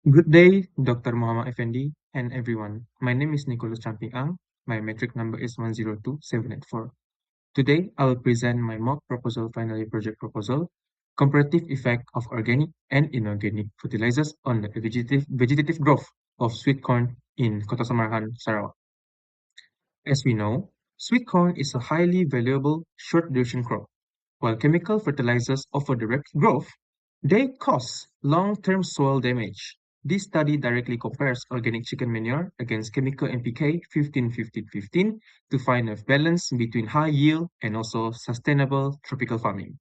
Good day, Dr. Muhammad Effendi and everyone. My name is Nicholas Champing Ang. My metric number is 102784. Today, I will present my mock proposal final year project proposal, comparative effect of organic and inorganic fertilizers on the vegetative growth of sweet corn in Kota Samarhan, Sarawak. As we know, sweet corn is a highly valuable short-duration crop. While chemical fertilizers offer direct growth, they cause long-term soil damage. This study directly compares organic chicken manure against chemical NPK 15-15-15 to find a balance between high yield and also sustainable tropical farming.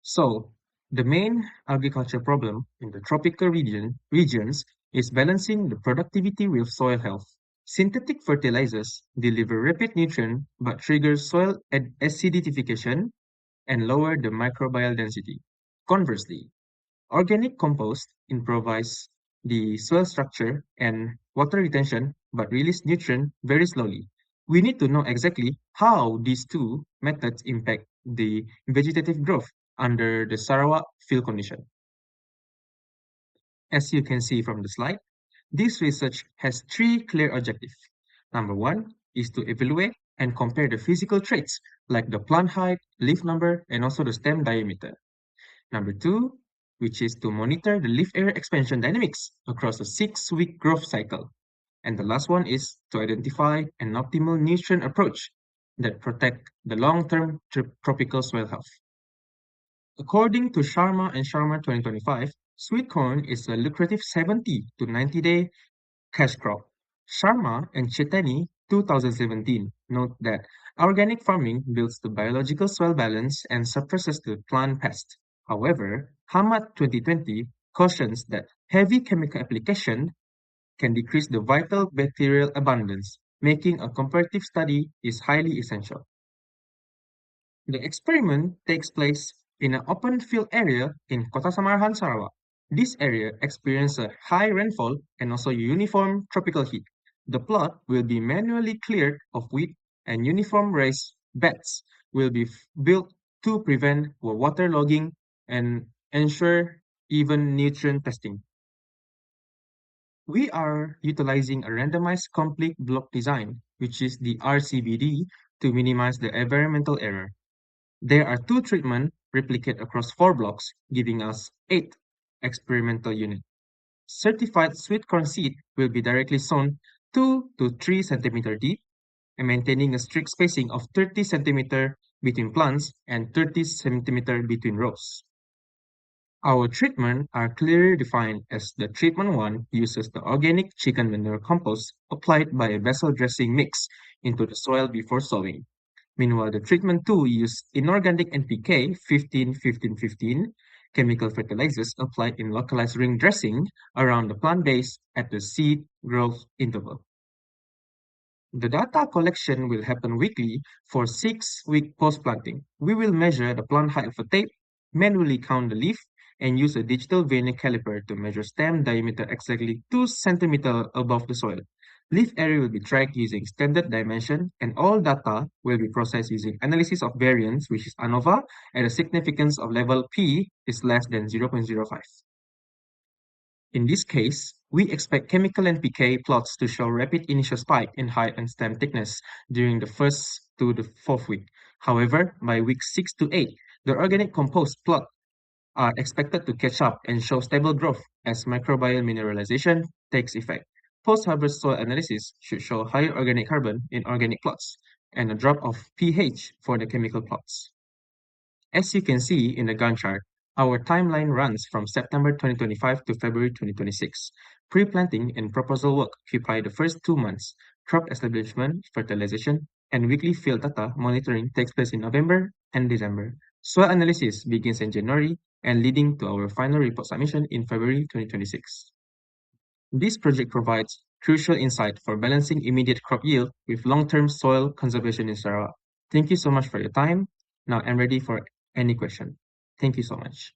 So, the main agriculture problem in the tropical regions is balancing the productivity with soil health. Synthetic fertilizers deliver rapid nutrient but trigger soil acidification and lower the microbial density. Conversely, organic compost improves the soil structure and water retention but release nutrient very slowly. We need to know exactly how these two methods impact the vegetative growth under the Sarawak field condition. As you can see from the slide, this research has three clear objectives. Number one is to evaluate and compare the physical traits like the plant height, leaf number, and also the stem diameter. Number two, which is to monitor the leaf area expansion dynamics across a 6-week growth cycle. And the last one is to identify an optimal nutrient approach that protect the long-term tropical soil health. According to Sharma and Sharma 2025, sweet corn is a lucrative 70 to 90-day cash crop. Sharma and Chetani 2017 note that organic farming builds the biological soil balance and suppresses the plant pest. However, Hamad 2020 cautions that heavy chemical application can decrease the vital bacterial abundance, making a comparative study is highly essential. The experiment takes place in an open field area in Kota Samarhan, Sarawak. This area experiences a high rainfall and also uniform tropical heat. The plot will be manually cleared of weed and uniform raised beds will be built to prevent waterlogging and ensure even nutrient testing. We are utilizing a randomized complete block design, which is the RCBD, to minimize the environmental error. There are two treatments replicated across 4 blocks, giving us 8 experimental units. Certified sweet corn seed will be directly sown 2 to 3 cm deep and maintaining a strict spacing of 30 cm between plants and 30 cm between rows. Our treatments are clearly defined as the treatment 1 uses the organic chicken manure compost applied by a vessel dressing mix into the soil before sowing. Meanwhile, the treatment 2 uses inorganic NPK 15-15-15 chemical fertilizers applied in localized ring dressing around the plant base at the seed growth interval. The data collection will happen weekly for 6 weeks post-planting. We will measure the plant height of a tape, manually count the leaf, and use a digital veining caliper to measure stem diameter exactly 2 cm above the soil. Leaf area will be tracked using standard dimension, and all data will be processed using analysis of variance, which is ANOVA, and the significance of level P is less than 0.05. In this case, we expect chemical NPK plots to show rapid initial spike in height and stem thickness during the first to the 4th week. However, by week 6 to 8, the organic compost plot are expected to catch up and show stable growth as microbial mineralization takes effect. Post-harvest soil analysis should show higher organic carbon in organic plots and a drop of pH for the chemical plots. As you can see in the Gantt chart, our timeline runs from September 2025 to February 2026. Pre-planting and proposal work occupy the first 2 months. Crop establishment, fertilization, and weekly field data monitoring takes place in November and December. Soil analysis begins in January and leading to our final report submission in February 2026. This project provides crucial insight for balancing immediate crop yield with long-term soil conservation in Sarawak. Thank you so much for your time. Now I'm ready for any question. Thank you so much.